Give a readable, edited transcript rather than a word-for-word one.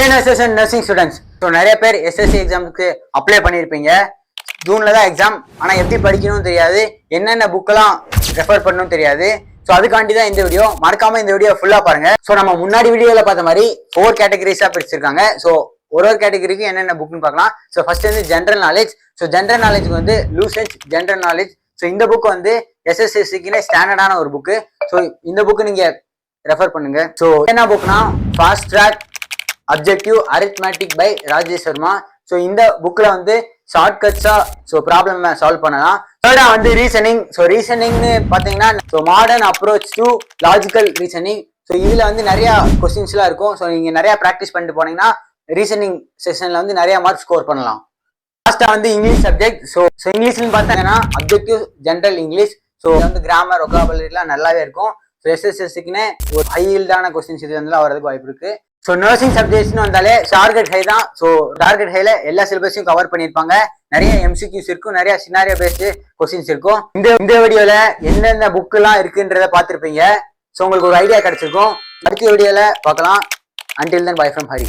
NSS nursing students. So நிறைய பேர் SSC எக்ஸாமுக்கு அப்ளை பண்ணியிருப்பீங்க. ஜூன்ல தான் எக்ஸாம். ஆனால் எப்படி படிக்கணும்னு தெரியாது, என்னென்ன புக்கெல்லாம் ரெஃபர் பண்ணணும் தெரியாது. ஸோ அதுக்காண்டி தான் இந்த வீடியோ. மறக்காம இந்த வீடியோ ஃபுல்லா பாருங்க. ஸோ நம்ம முன்னாடி வீடியோல பார்த்த மாதிரி 4 கேட்டகரிஸா பிரிச்சிருக்காங்க. ஸோ ஒரு கேட்டகரிக்கு என்னென்ன புக்னு பார்க்கலாம். ஸோ ஃபர்ஸ்ட் வந்து ஜென்ரல் நாலேஜ். ஸோ ஜென்ரல் நாலேஜ்க்கு வந்து லூசன்ஸ் ஜென்ரல் நாலேஜ். ஸோ இந்த புக் வந்து SSSCக்குன்னு ஸ்டாண்டர்டான ஒரு புக்கு. ஸோ இந்த புக்கு நீங்க ரெஃபர் பண்ணுங்க. ஸோ என்ன புக்னா fast track objective arithmetic by Rajesh Sharma. So இந்த புக்ல வந்து ஷார்ட்கட்ஸா ஸோ ப்ராப்ளம் சால்வ் பண்ணலாம். தேர்டா வந்து ரீசனிங். ஸோ ரீசனிங்னு பார்த்தீங்கன்னா so modern approach to logical reasoning. So இதுல வந்து நிறைய கொஸ்டின்ஸ்லாம் இருக்கும். ஸோ நீங்க நிறைய ப்ராக்டிஸ் பண்ணிட்டு போனீங்கன்னா ரீசனிங் செஷன்ல வந்து நிறைய மார்க் ஸ்கோர் பண்ணலாம். லாஸ்டா வந்து இங்கிலீஷ் சப்ஜெக்ட். ஸோ இங்கிலீஷ்னு பார்த்தீங்கன்னா அப்ஜெக்டிவ் ஜென்ரல் இங்கிலீஷ். ஸோ வந்து கிராமர் ஒகாபுலரிலாம் நல்லாவே இருக்கும். ஸோ SSSCக்குன்னு ஒரு ஹை ஹீல்டான கொஸ்டின்ஸ் இது வந்து வரதுக்கு வாய்ப்பு இருக்கு. ஸோ நர்சிங் சப்ஜெக்ட்ஸ்னு வந்தாலே டார்கெட் ஹை தான். ஸோ டார்கெட் ஹைல எல்லா சிலபஸையும் கவர் பண்ணியிருப்பாங்க. நிறைய MCQs இருக்கும், நிறைய சினாரியோ பேஸ்டு கொஸ்டின்ஸ் இருக்கும். இந்த வீடியோல எந்தெந்த புக் எல்லாம் இருக்குன்றத பார்த்துருப்பீங்க. ஸோ உங்களுக்கு ஒரு ஐடியா கிடைச்சிருக்கும். அடுத்த வீடியோல பார்க்கலாம். Until then, bye from Hari.